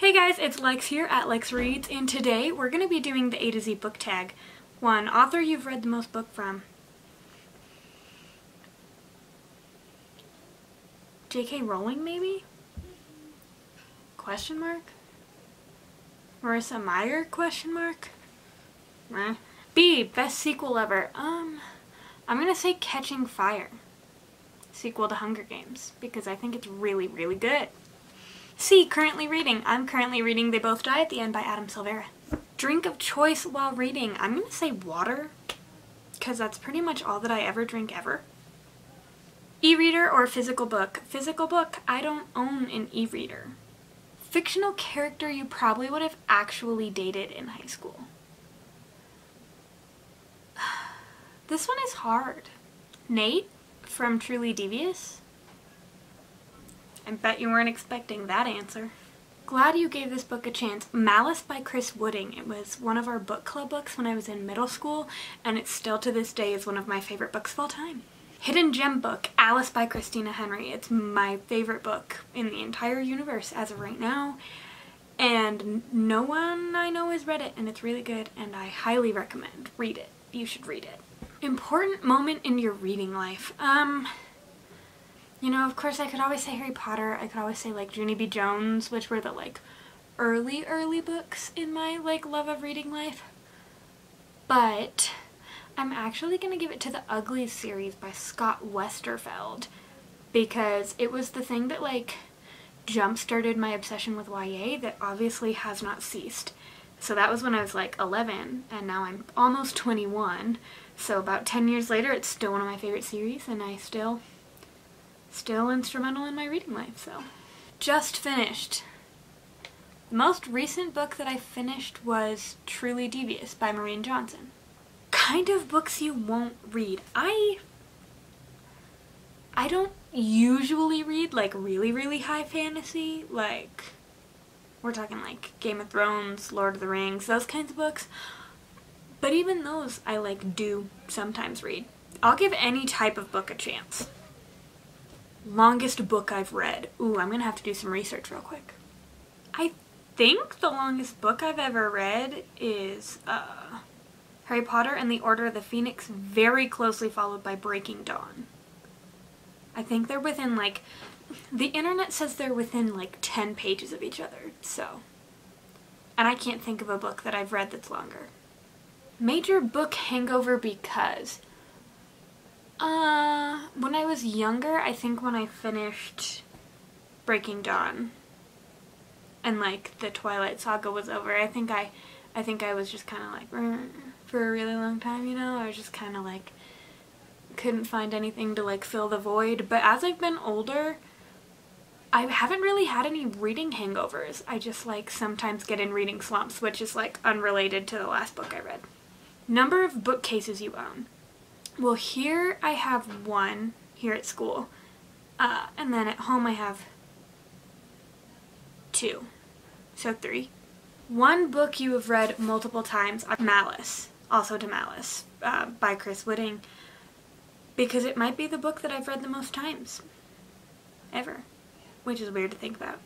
Hey guys, it's Lex here at LexReads, and today we're going to be doing the A to Z book tag. 1. Author you've read the most book from. J.K. Rowling, maybe? Question mark? Marissa Meyer? Question mark? B. Best sequel ever. I'm gonna say Catching Fire. Sequel to Hunger Games, because I think it's really, really good. C. Currently reading. I'm currently reading They Both Die at the End by Adam Silvera. Drink of choice while reading. I'm gonna say water, because that's pretty much all that I ever drink ever. E-reader or physical book? Physical book. I don't own an e-reader. Fictional character you probably would have actually dated in high school. This one is hard. Nate from Truly Devious? I bet you weren't expecting that answer. Glad you gave this book a chance. Malice by Chris Wooding. It was one of our book club books when I was in middle school, and it still to this day is one of my favorite books of all time. Hidden Gem book, Alice by Christina Henry. It's my favorite book in the entire universe as of right now, and no one I know has read it, and it's really good, and I highly recommend. Read it. You should read it. Important moment in your reading life. You know, of course I could always say Harry Potter. I could always say like Junie B. Jones, which were the like early books in my like love of reading life. But I'm actually going to give it to the Uglies series by Scott Westerfeld, because it was the thing that like jump-started my obsession with YA that obviously has not ceased. So that was when I was like 11, and now I'm almost 21. So about 10 years later, it's still one of my favorite series, and I still instrumental in my reading life, so. Just finished. The most recent book that I finished was Truly Devious by Maureen Johnson. Kind of books you won't read. I don't usually read like really high fantasy, like we're talking like Game of Thrones, Lord of the Rings, those kinds of books. But even those I like do sometimes read. I'll give any type of book a chance. Longest book I've read. Ooh, I'm gonna have to do some research real quick. I think the longest book I've ever read is Harry Potter and the Order of the Phoenix, very closely followed by Breaking Dawn. I think they're within like, the internet says they're within like 10 pages of each other, so. And I can't think of a book that I've read that's longer. Major book hangover because when I was younger, I think when I finished Breaking Dawn and like the Twilight Saga was over, I think I was just kind of like for a really long time, you know. I was just kind of like couldn't find anything to like fill the void. But as I've been older, I haven't really had any reading hangovers. I just like sometimes get in reading slumps, which is like unrelated to the last book I read. Number of bookcases you own. Well, here I have one here at school, and then at home I have 2, so 3. One book you have read multiple times, Malice, also to Malice, by Chris Wooding, because it might be the book that I've read the most times, ever, which is weird to think about.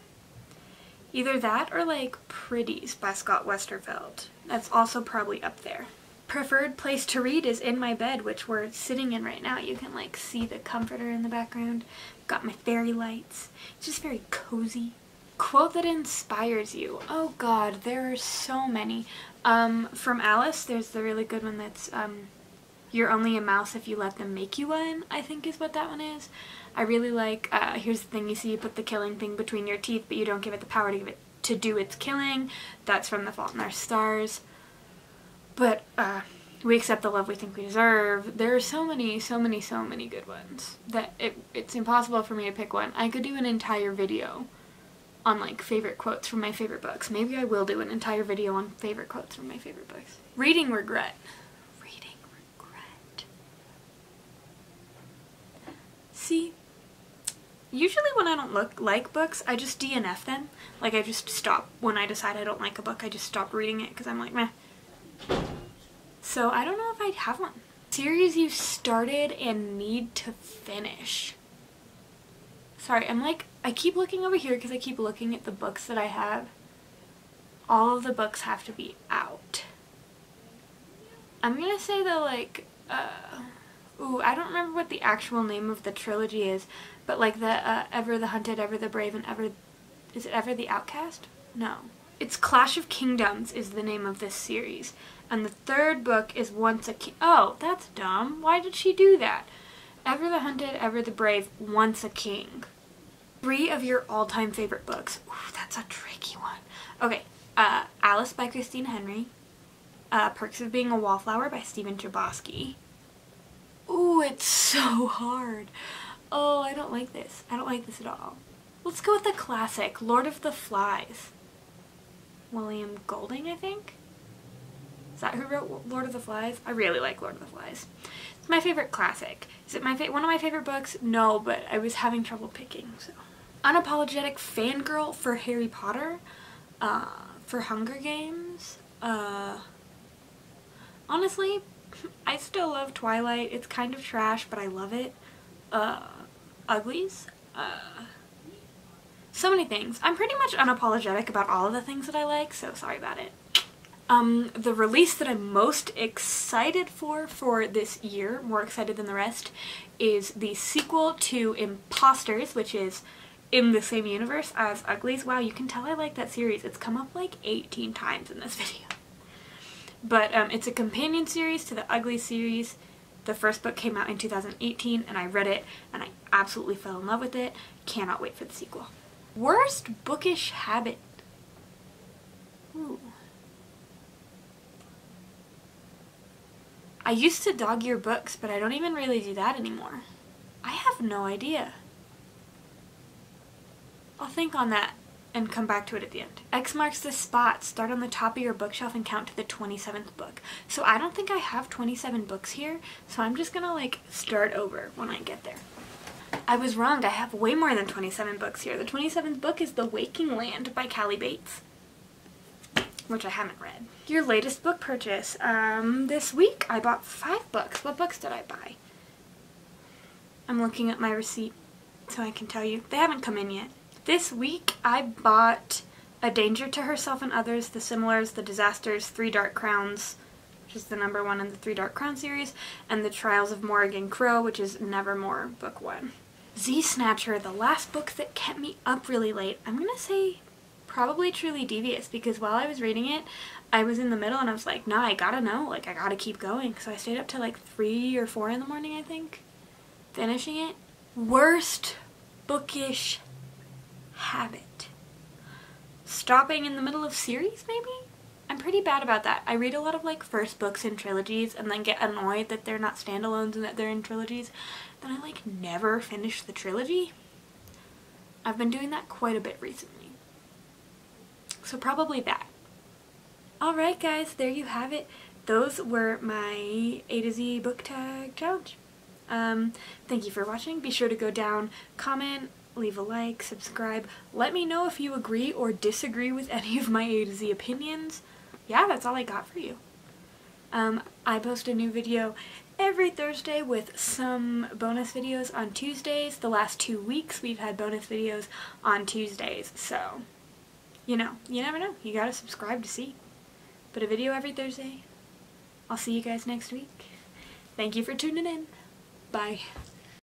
Either that or like Pretties by Scott Westerfeld. That's also probably up there. Preferred place to read is in my bed, which we're sitting in right now. You can like see the comforter in the background. Got my fairy lights. It's just very cozy. Quote that inspires you. Oh god, there are so many. From Alice, there's the really good one that's you're only a mouse if you let them make you one, I think is what that one is. I really like here's the thing you see, you put the killing thing between your teeth, but you don't give it the power to do its killing. That's from The Fault in Our Stars. But we accept the love we think we deserve. There are so many good ones that it's impossible for me to pick one. I could do an entire video on like favorite quotes from my favorite books. Maybe I will do an entire video on favorite quotes from my favorite books. Reading regret. Reading regret. See, usually when I don't like books, I just DNF them. Like I just stop. When I decide I don't like a book, I just stop reading it because I'm like, meh. So I don't know if I'd have one. Series you started and need to finish. Sorry, I keep looking over here because I keep looking at the books that I have. all of the books have to be out. I'm gonna say that, like, I don't remember what the actual name of the trilogy is, but like the Ever the Hunted, Ever the Brave, and is it Ever the Outcast? No. It's Clash of Kingdoms is the name of this series. And the third book is Once a King. Oh, that's dumb. Why did she do that? Ever the Hunted, Ever the Brave, Once a King. 3 of your all-time favorite books. Ooh, that's a tricky one. Okay, Alice by Christine Henry. Perks of Being a Wallflower by Stephen Chbosky. Ooh, it's so hard. Oh, I don't like this. I don't like this at all. Let's go with the classic, Lord of the Flies. William Golding, I think? Is that who wrote Lord of the Flies? I really like Lord of the Flies. It's my favorite classic. Is it one of my favorite books? No, but I was having trouble picking, so. Unapologetic fangirl for Harry Potter. For Hunger Games. Honestly, I still love Twilight. It's kind of trash, but I love it. Uglies. So many things. I'm pretty much unapologetic about all of the things that I like, so sorry about it. The release that I'm most excited for this year, more excited than the rest, is the sequel to Imposters, which is in the same universe as Uglies. Wow, you can tell I like that series. It's come up like 18 times in this video. But it's a companion series to the Uglies series. The first book came out in 2018 and I read it and I absolutely fell in love with it. Cannot wait for the sequel. Worst bookish habit. Ooh. I used to dog ear books, but I don't even really do that anymore. I have no idea. I'll think on that and come back to it at the end. X marks the spot. Start on the top of your bookshelf and count to the 27th book. So I don't think I have 27 books here, so I'm just gonna like start over when I get there. I was wrong. I have way more than 27 books here. The 27th book is The Waking Land by Callie Bates, which I haven't read. Your latest book purchase. This week I bought 5 books. What books did I buy? I'm looking at my receipt so I can tell you. They haven't come in yet. This week I bought A Danger to Herself and Others, The Similars, The Disasters, 3 Dark Crowns, which is the #1 in the 3 Dark Crown series, and The Trials of Morrigan Crow, which is Nevermore, book 1. Z Snatcher, the last book that kept me up really late. I'm gonna say probably Truly Devious, because while I was reading it, I was in the middle and I was like, nah, I gotta know, like I gotta keep going. So I stayed up till like 3 or 4 in the morning, I think, finishing it. Worst bookish habit. Stopping in the middle of series, maybe? I'm pretty bad about that. I read a lot of like first books in trilogies and then get annoyed that they're not standalones and that they're in trilogies. Then I like never finish the trilogy. I've been doing that quite a bit recently. So probably that. Alright guys, there you have it. Those were my A to Z book tag challenge. Thank you for watching. Be sure to go down, comment, leave a like, subscribe. Let me know if you agree or disagree with any of my A to Z opinions. Yeah, that's all I got for you. I post a new video every Thursday with some bonus videos on Tuesdays. The last 2 weeks we've had bonus videos on Tuesdays, so you know, you never know. You gotta subscribe to see. But a video every Thursday. I'll see you guys next week. Thank you for tuning in. Bye.